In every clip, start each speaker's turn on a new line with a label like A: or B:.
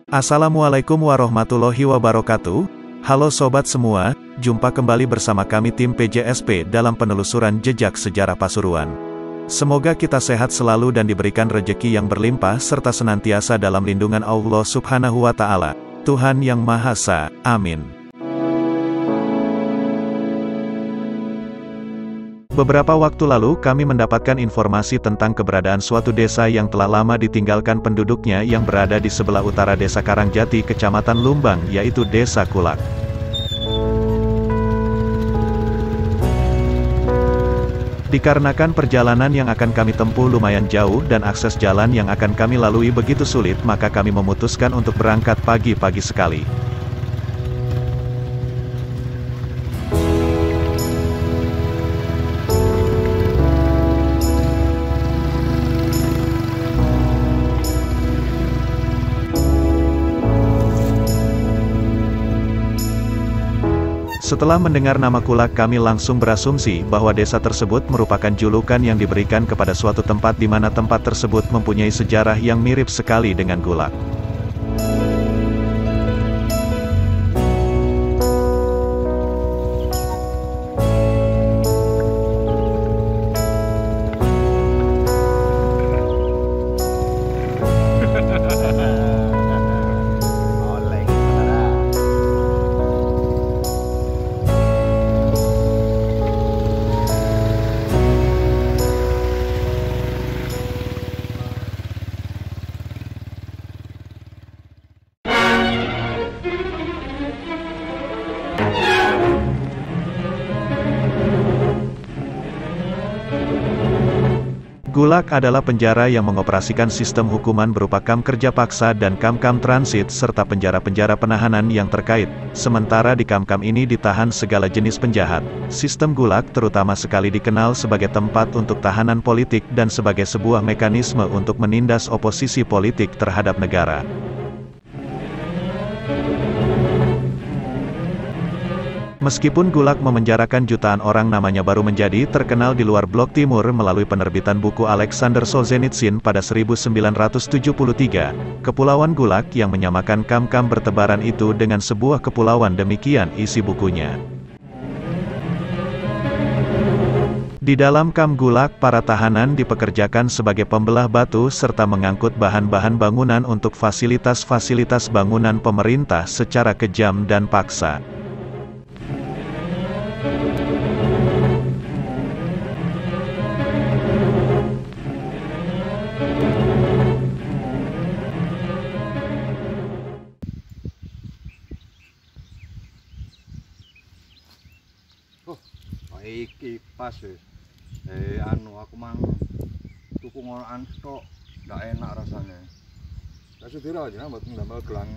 A: Assalamualaikum warahmatullahi wabarakatuh. Halo sobat semua, jumpa kembali bersama kami tim PJSP dalam penelusuran jejak sejarah Pasuruan. Semoga kita sehat selalu dan diberikan rejeki yang berlimpah serta senantiasa dalam lindungan Allah Subhanahu wa Ta'ala, Tuhan Yang Maha Esa. Amin. Beberapa waktu lalu kami mendapatkan informasi tentang keberadaan suatu desa yang telah lama ditinggalkan penduduknya yang berada di sebelah utara Desa Karangjati, Kecamatan Lumbang, yaitu Desa Kulak. Dikarenakan perjalanan yang akan kami tempuh lumayan jauh dan akses jalan yang akan kami lalui begitu sulit, maka kami memutuskan untuk berangkat pagi-pagi sekali. Setelah mendengar nama Kulak, kami langsung berasumsi bahwa desa tersebut merupakan julukan yang diberikan kepada suatu tempat di mana tempat tersebut mempunyai sejarah yang mirip sekali dengan Kulak. Gulak adalah penjara yang mengoperasikan sistem hukuman berupa kam kerja paksa dan kam-kam transit serta penjara-penjara penahanan yang terkait. Sementara di kam-kam ini ditahan segala jenis penjahat. Sistem Gulak terutama sekali dikenal sebagai tempat untuk tahanan politik dan sebagai sebuah mekanisme untuk menindas oposisi politik terhadap negara. Meskipun Gulak memenjarakan jutaan orang, namanya baru menjadi terkenal di luar Blok Timur melalui penerbitan buku Alexander Solzhenitsyn pada 1973, Kepulauan Gulak yang menyamakan kam-kam bertebaran itu dengan sebuah kepulauan, demikian isi bukunya. Di dalam kam Gulak, para tahanan dipekerjakan sebagai pembelah batu serta mengangkut bahan-bahan bangunan untuk fasilitas-fasilitas bangunan pemerintah secara kejam dan paksa.
B: Iki pas wis. Aku mang tuku ngono tok, ndak enak rasane. Lah sedira aja mbok ndamel gelang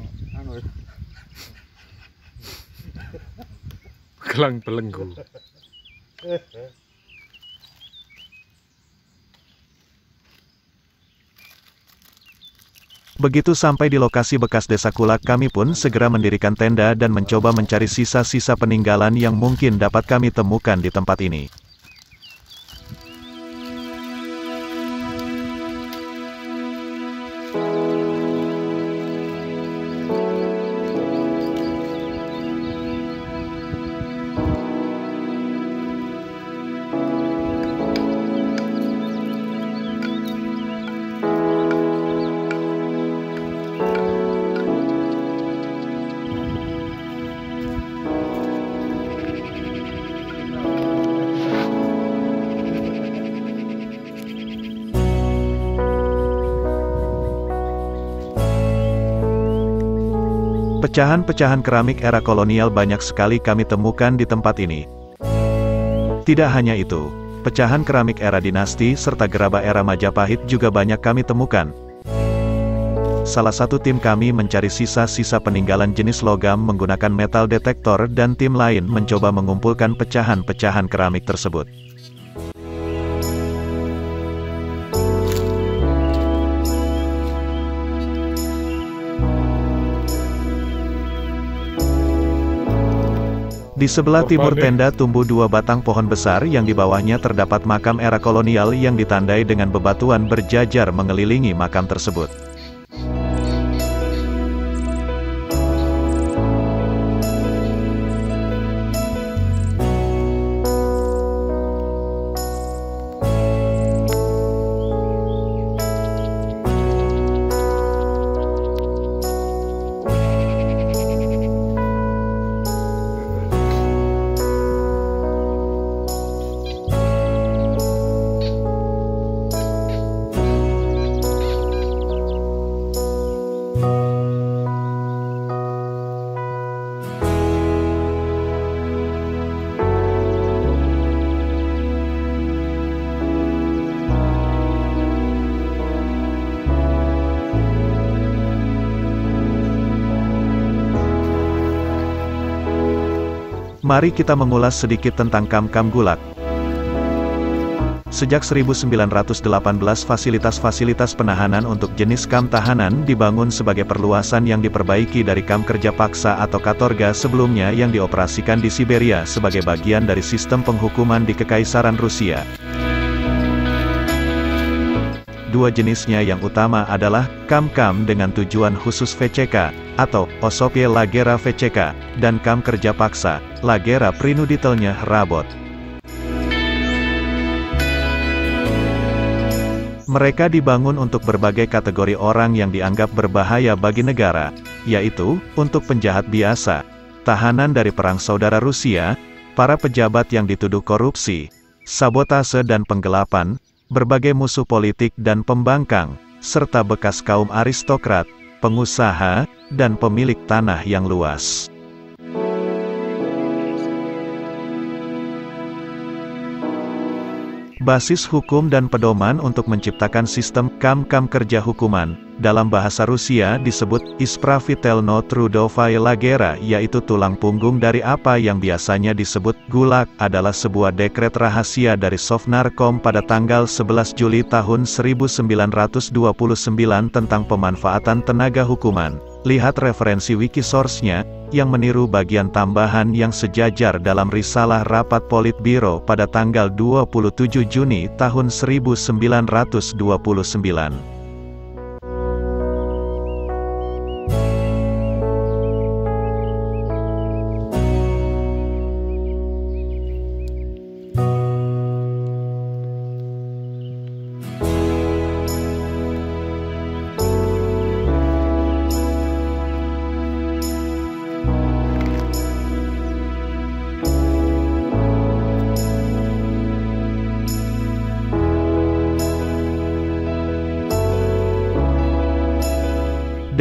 C: gelang belenggu.
A: Begitu sampai di lokasi bekas Desa Kulak, kami pun segera mendirikan tenda dan mencoba mencari sisa-sisa peninggalan yang mungkin dapat kami temukan di tempat ini. Pecahan-pecahan keramik era kolonial banyak sekali kami temukan di tempat ini. Tidak hanya itu, pecahan keramik era dinasti serta gerabah era Majapahit juga banyak kami temukan. Salah satu tim kami mencari sisa-sisa peninggalan jenis logam menggunakan metal detektor dan tim lain mencoba mengumpulkan pecahan-pecahan keramik tersebut. Di sebelah timur tenda tumbuh dua batang pohon besar yang di bawahnya terdapat makam era kolonial yang ditandai dengan bebatuan berjajar mengelilingi makam tersebut. Mari kita mengulas sedikit tentang Kamp-Kamp Gulag. Sejak 1918 fasilitas-fasilitas penahanan untuk jenis kamp tahanan dibangun sebagai perluasan yang diperbaiki dari kamp kerja paksa atau katorga sebelumnya yang dioperasikan di Siberia sebagai bagian dari sistem penghukuman di Kekaisaran Rusia. Dua jenisnya yang utama adalah kamp-kamp dengan tujuan khusus VCK, atau Osobie Lagera VCK, dan kamp kerja paksa, Lagera Prinuditelnya Rabot. Mereka dibangun untuk berbagai kategori orang yang dianggap berbahaya bagi negara, yaitu, untuk penjahat biasa, tahanan dari perang saudara Rusia, para pejabat yang dituduh korupsi, sabotase dan penggelapan, berbagai musuh politik dan pembangkang, serta bekas kaum aristokrat, pengusaha, dan pemilik tanah yang luas. Basis hukum dan pedoman untuk menciptakan sistem kamp-kamp kerja hukuman, dalam bahasa Rusia disebut Ispravitelno Trudovaya Lagera, yaitu tulang punggung dari apa yang biasanya disebut Gulag, adalah sebuah dekret rahasia dari Sovnarkom pada tanggal 11 Juli tahun 1929 tentang pemanfaatan tenaga hukuman. Lihat referensi Wikisource-nya, yang meniru bagian tambahan yang sejajar dalam risalah rapat Politbiro pada tanggal 27 Juni tahun 1929.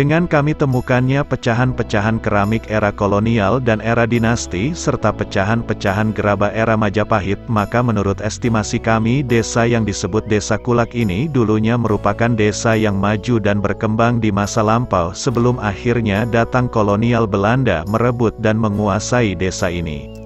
A: Dengan kami temukannya pecahan-pecahan keramik era kolonial dan era dinasti serta pecahan-pecahan gerabah era Majapahit, maka menurut estimasi kami desa yang disebut Desa Kulak ini dulunya merupakan desa yang maju dan berkembang di masa lampau sebelum akhirnya datang kolonial Belanda merebut dan menguasai desa ini.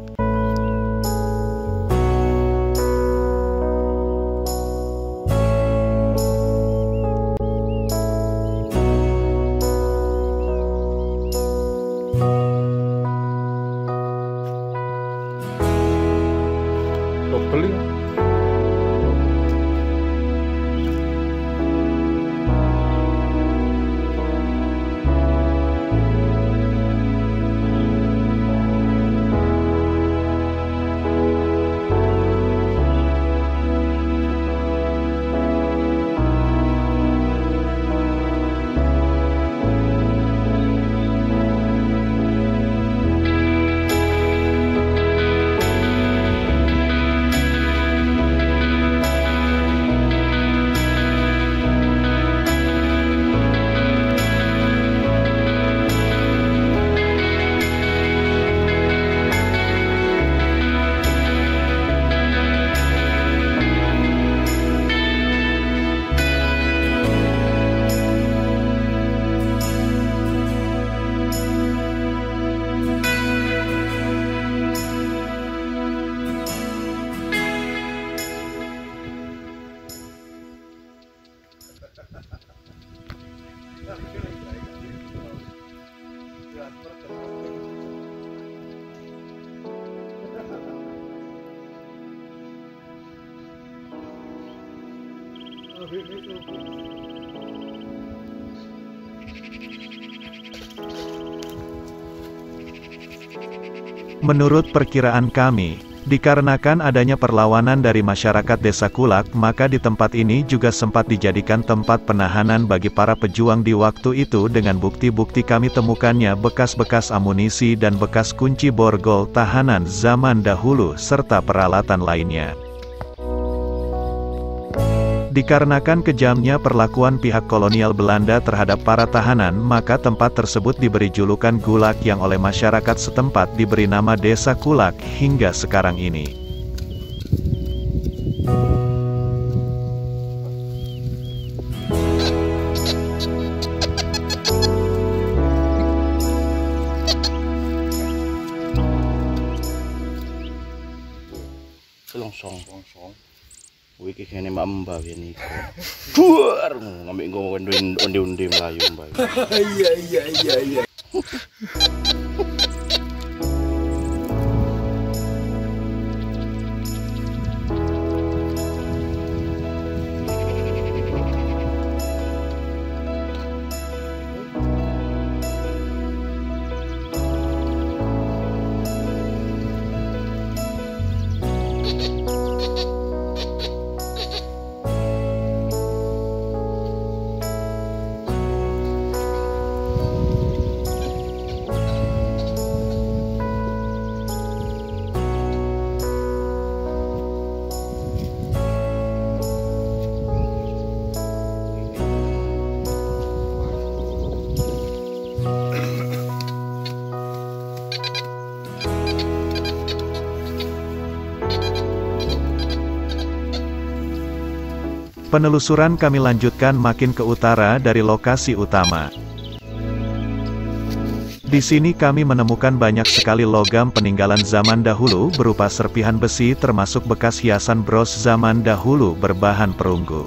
A: Menurut perkiraan kami, dikarenakan adanya perlawanan dari masyarakat Desa Kulak, maka di tempat ini juga sempat dijadikan tempat penahanan bagi para pejuang di waktu itu dengan bukti-bukti kami temukannya bekas-bekas amunisi dan bekas kunci borgol tahanan zaman dahulu serta peralatan lainnya. Dikarenakan kejamnya perlakuan pihak kolonial Belanda terhadap para tahanan, maka tempat tersebut diberi julukan Gulag yang oleh masyarakat setempat diberi nama Desa Kulak hingga sekarang ini.
C: Longsong. Wih kayaknya mbak ini. Duar ngambil gue onde Melayu mbak. Iya.
A: Penelusuran kami lanjutkan makin ke utara dari lokasi utama. Di sini kami menemukan banyak sekali logam peninggalan zaman dahulu berupa serpihan besi termasuk bekas hiasan bros zaman dahulu berbahan perunggu.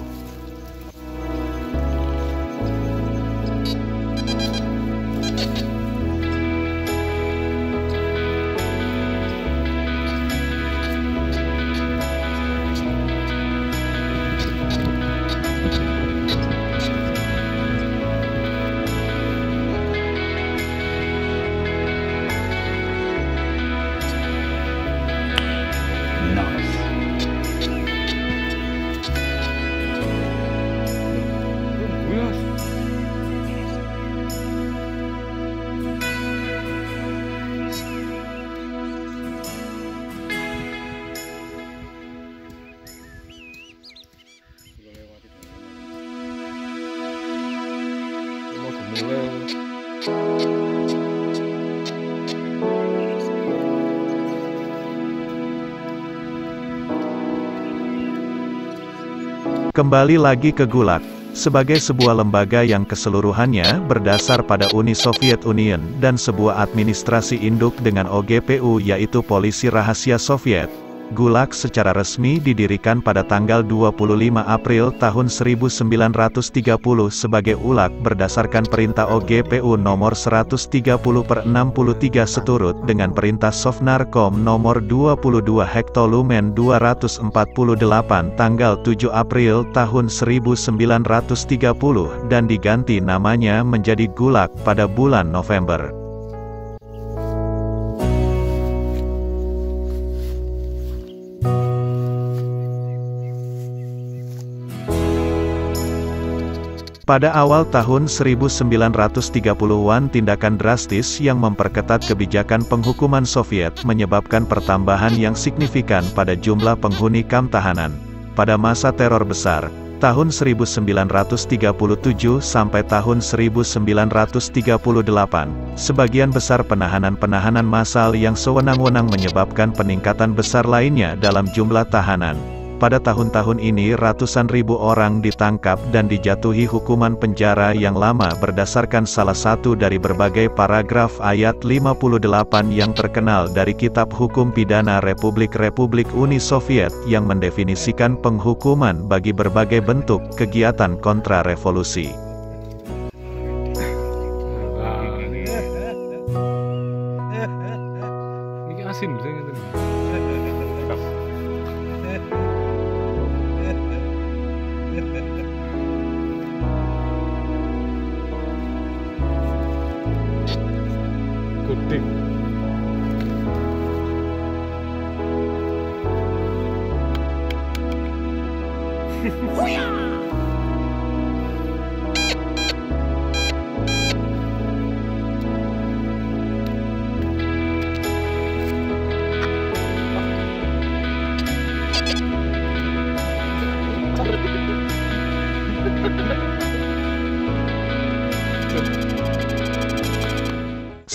A: Kembali lagi ke Gulag, sebagai sebuah lembaga yang keseluruhannya berdasar pada Uni Soviet Union dan sebuah administrasi induk dengan OGPU yaitu Polisi Rahasia Soviet. Gulag secara resmi didirikan pada tanggal 25 April tahun 1930 sebagai ULAG berdasarkan Perintah OGPU nomor 130/63 seturut dengan Perintah Sovnarkom nomor 22 Hektolumen 248 tanggal 7 April tahun 1930 dan diganti namanya menjadi Gulag pada bulan November. Pada awal tahun 1930-an tindakan drastis yang memperketat kebijakan penghukuman Soviet menyebabkan pertambahan yang signifikan pada jumlah penghuni kamp tahanan. Pada masa teror besar, tahun 1937 sampai tahun 1938, sebagian besar penahanan-penahanan massal yang sewenang-wenang menyebabkan peningkatan besar lainnya dalam jumlah tahanan. Pada tahun-tahun ini ratusan ribu orang ditangkap dan dijatuhi hukuman penjara yang lama berdasarkan salah satu dari berbagai paragraf ayat 58 yang terkenal dari Kitab Hukum Pidana Republik-Republik Uni Soviet yang mendefinisikan penghukuman bagi berbagai bentuk kegiatan kontra-revolusi.
D: Ini asin bisa gitu. Kutik.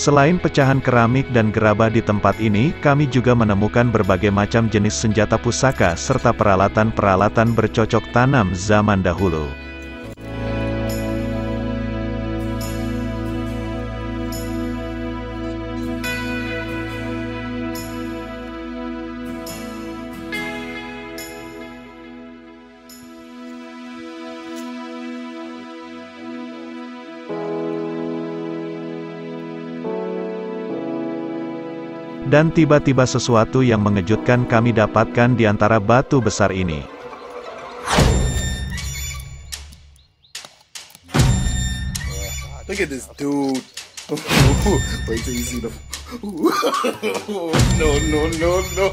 A: Selain pecahan keramik dan gerabah di tempat ini, kami juga menemukan berbagai macam jenis senjata pusaka serta peralatan-peralatan bercocok tanam zaman dahulu. Dan tiba-tiba sesuatu yang mengejutkan kami dapatkan di antara batu besar ini.
C: Look at this dude. Wait till you see the. No, no, no, no.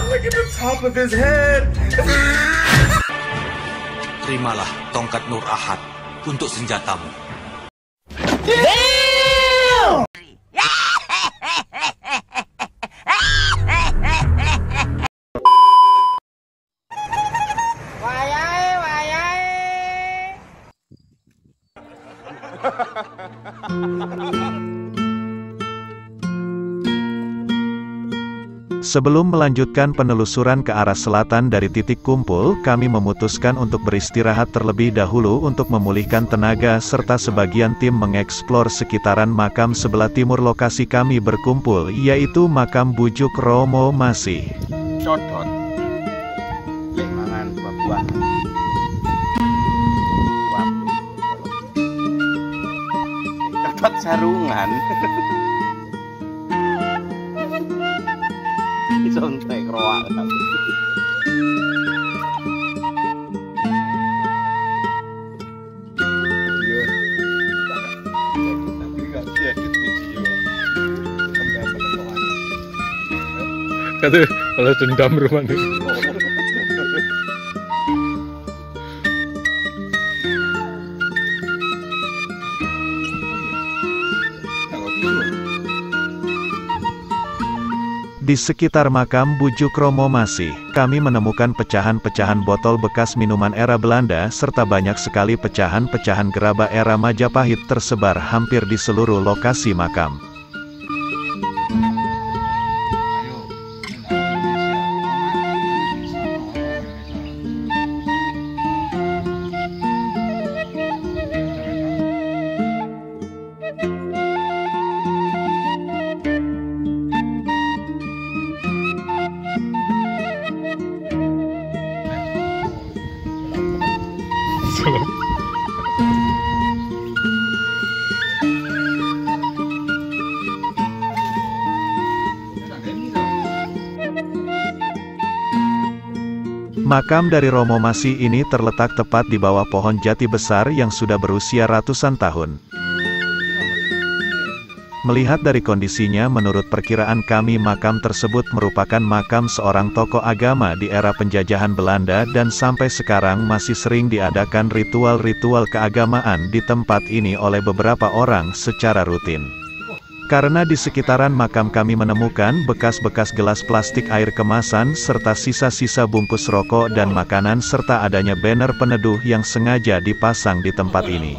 C: Look at the top of his head.
E: Terimalah tongkat Nur Ahad untuk senjatamu.
A: Sebelum melanjutkan penelusuran ke arah selatan dari titik kumpul, kami memutuskan untuk beristirahat terlebih dahulu untuk memulihkan tenaga serta sebagian tim mengeksplor sekitaran makam sebelah timur lokasi kami berkumpul, yaitu makam Bujuk Romo Masih.
C: Codot. Lek mangan buah-buahan. Codot sarungan. Sontek roak tapi.
D: Kata balas dendam rumah nih.
A: Di sekitar makam Bujuk Romo Masih, kami menemukan pecahan-pecahan botol bekas minuman era Belanda serta banyak sekali pecahan-pecahan gerabah era Majapahit tersebar hampir di seluruh lokasi makam. Makam dari Romo Masih ini terletak tepat di bawah pohon jati besar yang sudah berusia ratusan tahun. Melihat dari kondisinya, menurut perkiraan kami makam tersebut merupakan makam seorang tokoh agama di era penjajahan Belanda dan sampai sekarang masih sering diadakan ritual-ritual keagamaan di tempat ini oleh beberapa orang secara rutin. Karena di sekitaran makam kami menemukan bekas-bekas gelas plastik air kemasan serta sisa-sisa bungkus rokok dan makanan serta adanya banner peneduh yang sengaja dipasang di tempat ini.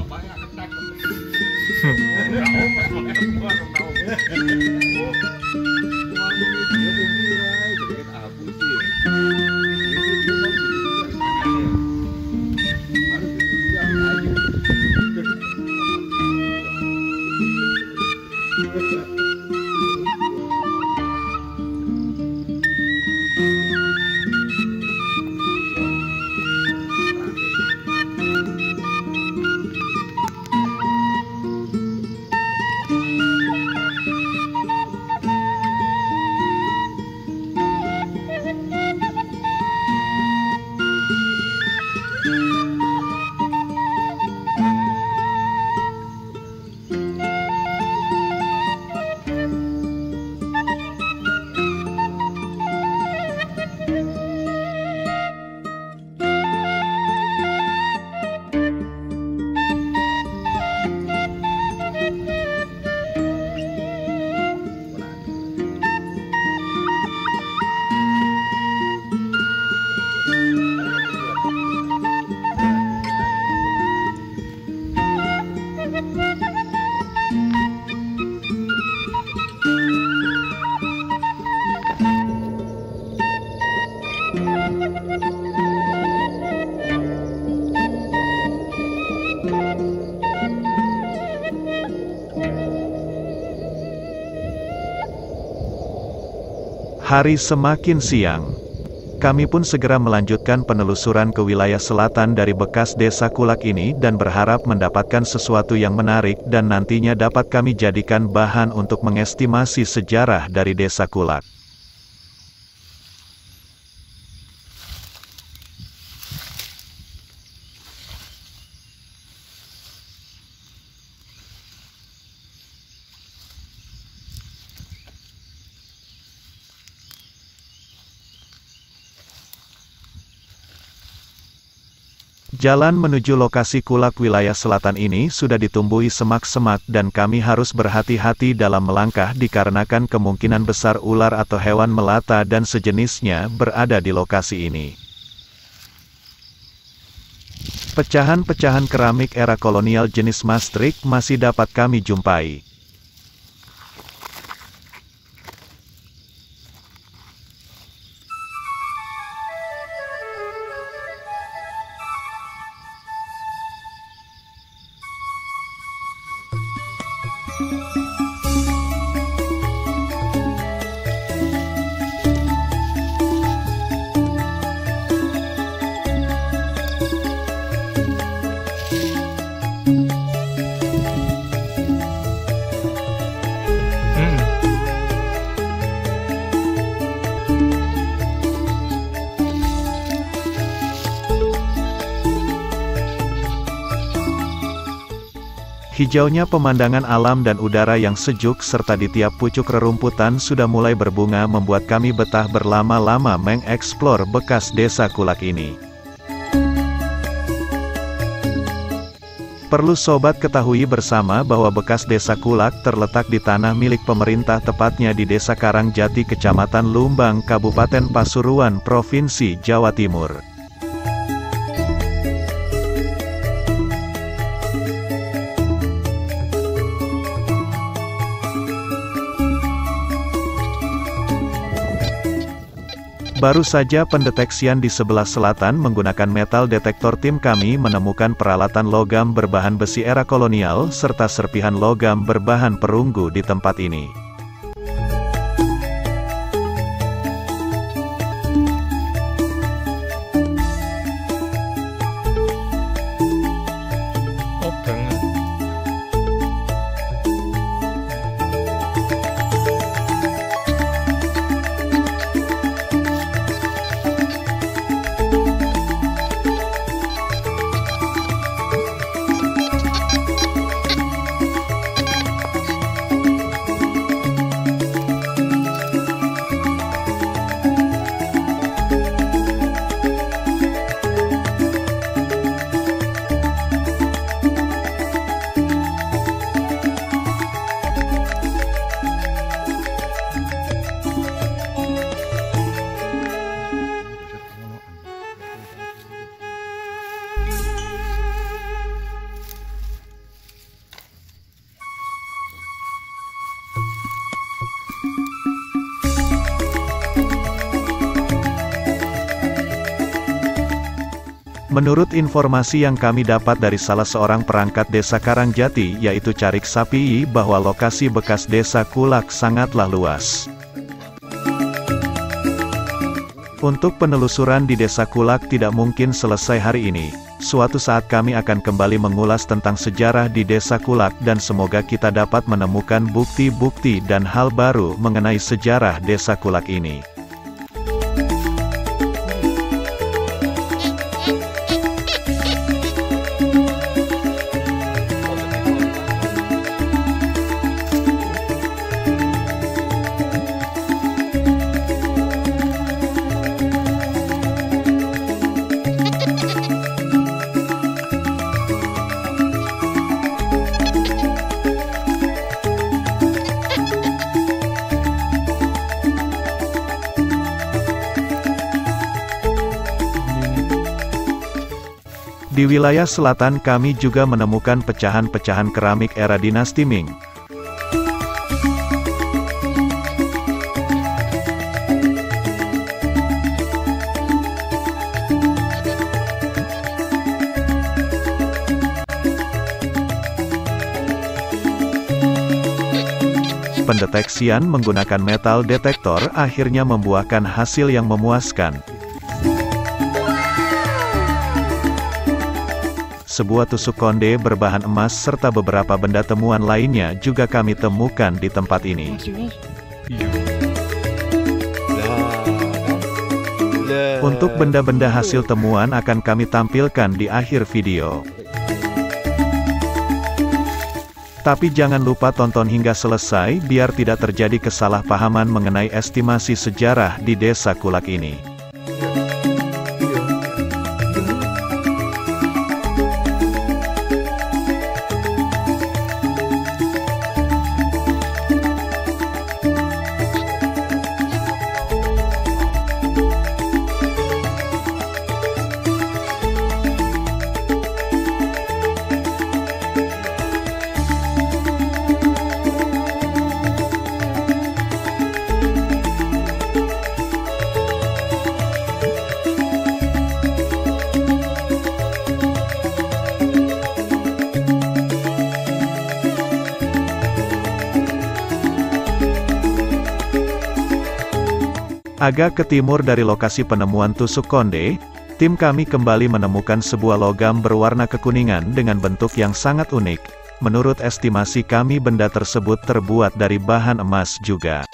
A: Hari semakin siang. Kami pun segera melanjutkan penelusuran ke wilayah selatan dari bekas desa Kulak ini dan berharap mendapatkan sesuatu yang menarik dan nantinya dapat kami jadikan bahan untuk mengestimasi sejarah dari desa Kulak. Jalan menuju lokasi Kulak wilayah selatan ini sudah ditumbuhi semak-semak dan kami harus berhati-hati dalam melangkah dikarenakan kemungkinan besar ular atau hewan melata dan sejenisnya berada di lokasi ini. Pecahan-pecahan keramik era kolonial jenis Maastricht masih dapat kami jumpai. Hijaunya pemandangan alam dan udara yang sejuk serta di tiap pucuk rerumputan sudah mulai berbunga membuat kami betah berlama-lama mengeksplor bekas desa Kulak ini. Perlu sobat ketahui bersama bahwa bekas desa Kulak terletak di tanah milik pemerintah tepatnya di Desa Karangjati Kecamatan Lumbang, Kabupaten Pasuruan, Provinsi Jawa Timur. Baru saja pendeteksian di sebelah selatan menggunakan metal detektor tim kami menemukan peralatan logam berbahan besi era kolonial serta serpihan logam berbahan perunggu di tempat ini. Menurut informasi yang kami dapat dari salah seorang perangkat desa Karangjati yaitu Carik Sapii bahwa lokasi bekas desa Kulak sangatlah luas. Untuk penelusuran di desa Kulak tidak mungkin selesai hari ini. Suatu saat kami akan kembali mengulas tentang sejarah di desa Kulak dan semoga kita dapat menemukan bukti-bukti dan hal baru mengenai sejarah desa Kulak ini. Di wilayah selatan kami juga menemukan pecahan-pecahan keramik era dinasti Ming. pendeteksian menggunakan metal detektor akhirnya membuahkan hasil yang memuaskan. Sebuah tusuk konde berbahan emas serta beberapa benda temuan lainnya juga kami temukan di tempat ini. Untuk benda-benda hasil temuan akan kami tampilkan di akhir video. Tapi jangan lupa tonton hingga selesai biar tidak terjadi kesalahpahaman mengenai estimasi sejarah di Desa Kulak ini. Agak ke timur dari lokasi penemuan tusuk konde, tim kami kembali menemukan sebuah logam berwarna kekuningan dengan bentuk yang sangat unik. Menurut estimasi kami benda tersebut terbuat dari bahan emas juga.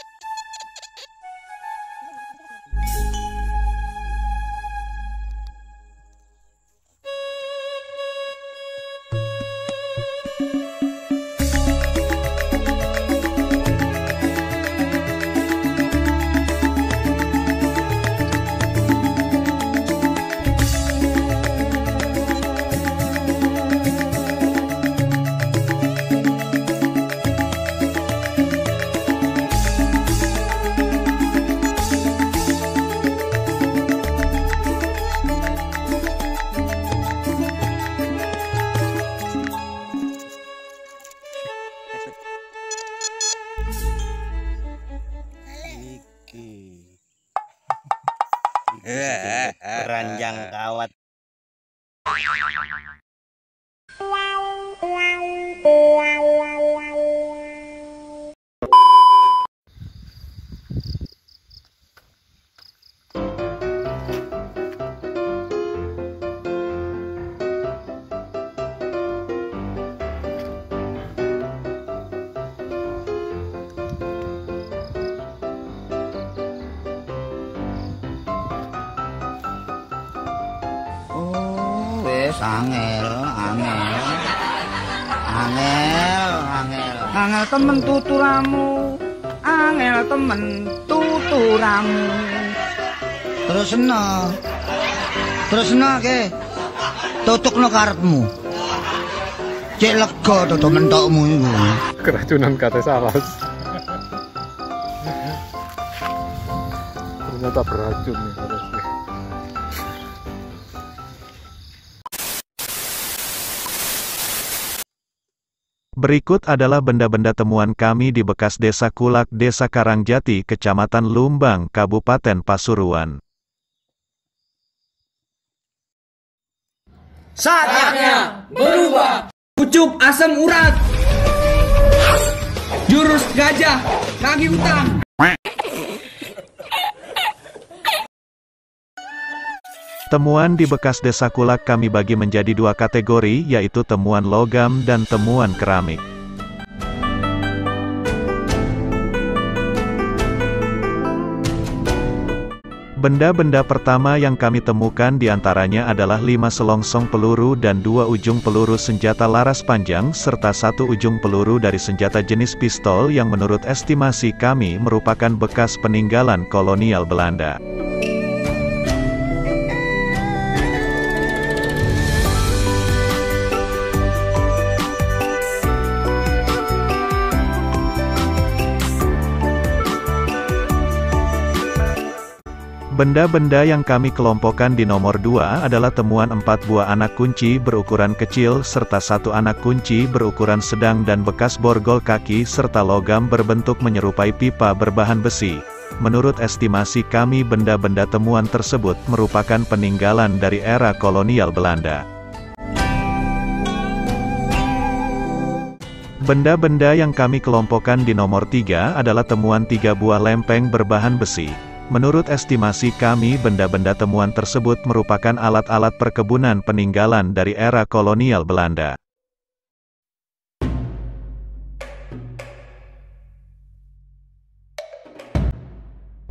F: Ranjang kawat.
G: Angel temen tuturamu, angel temen tuturamu. Terus ke tutukno karepmu. Cek lega dodo mentokmu iku.
D: Keracunan kate saras. Ternyata beracun nih harusnya.
A: Berikut adalah benda-benda temuan kami di bekas Desa Kulak, Desa Karangjati, Kecamatan Lumbang, Kabupaten Pasuruan.
H: Saatnya berubah. Pucuk asam urat. Jurus gajah kaki utang.
A: Temuan di bekas Desa Kulak kami bagi menjadi dua kategori, yaitu temuan logam dan temuan keramik. Benda-benda pertama yang kami temukan diantaranya adalah 5 selongsong peluru dan 2 ujung peluru senjata laras panjang serta 1 ujung peluru dari senjata jenis pistol yang menurut estimasi kami merupakan bekas peninggalan kolonial Belanda. Benda-benda yang kami kelompokkan di nomor 2 adalah temuan 4 buah anak kunci berukuran kecil serta 1 anak kunci berukuran sedang dan bekas borgol kaki serta logam berbentuk menyerupai pipa berbahan besi. Menurut estimasi kami benda-benda temuan tersebut merupakan peninggalan dari era kolonial Belanda. Benda-benda yang kami kelompokkan di nomor 3 adalah temuan 3 buah lempeng berbahan besi. Menurut estimasi kami, benda-benda temuan tersebut merupakan alat-alat perkebunan peninggalan dari era kolonial Belanda.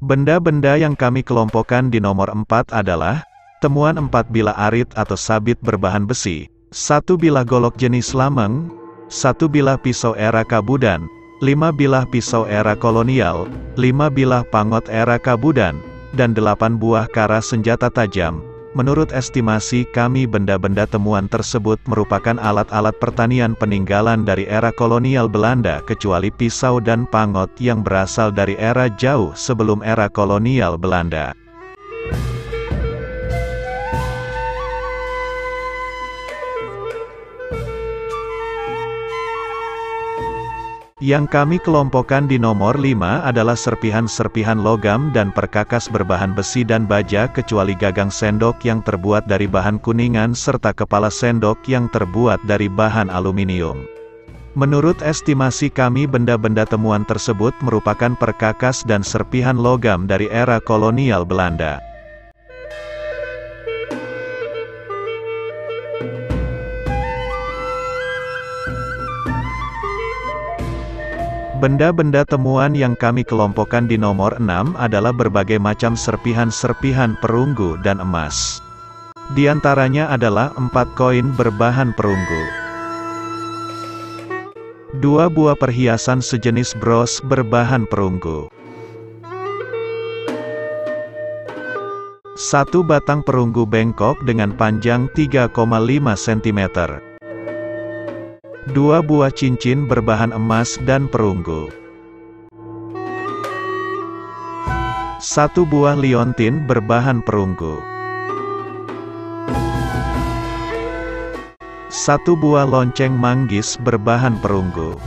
A: Benda-benda yang kami kelompokkan di nomor 4 adalah temuan 4 bilah arit atau sabit berbahan besi, 1 bilah golok jenis lameng, 1 bilah pisau era Kabudan, 5 bilah pisau era kolonial, 5 bilah pangot era Kabudan, dan 8 buah karas senjata tajam. Menurut estimasi kami, benda-benda temuan tersebut merupakan alat-alat pertanian peninggalan dari era kolonial Belanda kecuali pisau dan pangot yang berasal dari era jauh sebelum era kolonial Belanda. Yang kami kelompokkan di nomor 5 adalah serpihan-serpihan logam dan perkakas berbahan besi dan baja kecuali gagang sendok yang terbuat dari bahan kuningan serta kepala sendok yang terbuat dari bahan aluminium. Menurut estimasi kami, benda-benda temuan tersebut merupakan perkakas dan serpihan logam dari era kolonial Belanda. Benda-benda temuan yang kami kelompokkan di nomor 6 adalah berbagai macam serpihan-serpihan perunggu dan emas. Di antaranya adalah 4 koin berbahan perunggu, 2 buah perhiasan sejenis bros berbahan perunggu, 1 batang perunggu bengkok dengan panjang 3,5 cm, 2 buah cincin berbahan emas dan perunggu, 1 buah liontin berbahan perunggu, 1 buah lonceng manggis berbahan perunggu,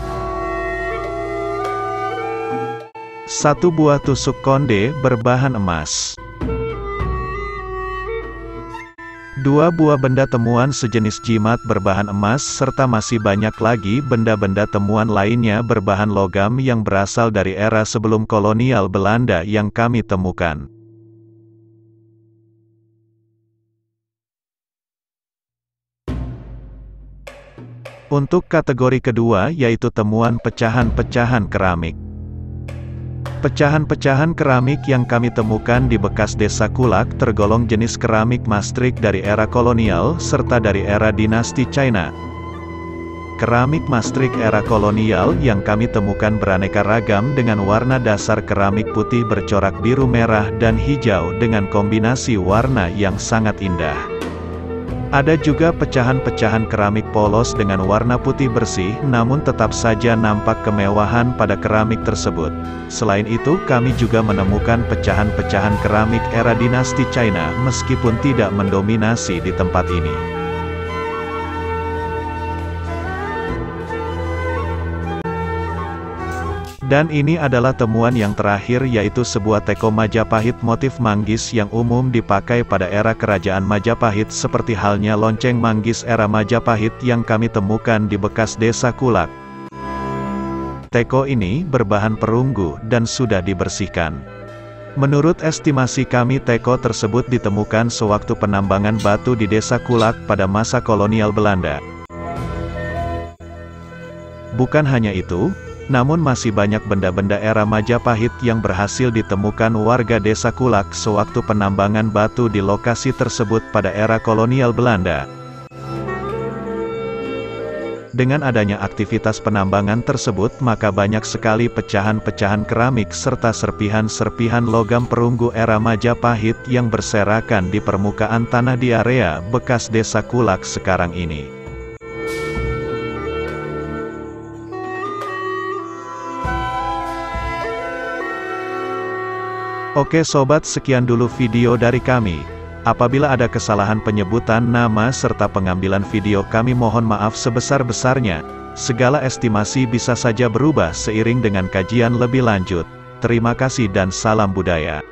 A: 1 buah tusuk konde berbahan emas, 2 buah benda temuan sejenis jimat berbahan emas serta masih banyak lagi benda-benda temuan lainnya berbahan logam yang berasal dari era sebelum kolonial Belanda yang kami temukan. Untuk kategori kedua yaitu temuan pecahan-pecahan keramik. Pecahan-pecahan keramik yang kami temukan di bekas desa Kulak tergolong jenis keramik Maastricht dari era kolonial serta dari era dinasti China. Keramik Maastricht era kolonial yang kami temukan beraneka ragam dengan warna dasar keramik putih bercorak biru, merah, dan hijau dengan kombinasi warna yang sangat indah. Ada juga pecahan-pecahan keramik polos dengan warna putih bersih, namun tetap saja nampak kemewahan pada keramik tersebut. Selain itu, kami juga menemukan pecahan-pecahan keramik era dinasti China, meskipun tidak mendominasi di tempat ini. Dan ini adalah temuan yang terakhir, yaitu sebuah teko Majapahit motif manggis yang umum dipakai pada era kerajaan Majapahit seperti halnya lonceng manggis era Majapahit yang kami temukan di bekas desa Kulak. Teko ini berbahan perunggu dan sudah dibersihkan. Menurut estimasi kami, teko tersebut ditemukan sewaktu penambangan batu di desa Kulak pada masa kolonial Belanda. Bukan hanya itu, namun masih banyak benda-benda era Majapahit yang berhasil ditemukan warga desa Kulak sewaktu penambangan batu di lokasi tersebut pada era kolonial Belanda. Dengan adanya aktivitas penambangan tersebut, maka banyak sekali pecahan-pecahan keramik serta serpihan-serpihan logam perunggu era Majapahit yang berserakan di permukaan tanah di area bekas desa Kulak sekarang ini. Oke sobat, sekian dulu video dari kami. Apabila ada kesalahan penyebutan nama serta pengambilan video, kami mohon maaf sebesar-besarnya. Segala estimasi bisa saja berubah seiring dengan kajian lebih lanjut. Terima kasih dan salam budaya.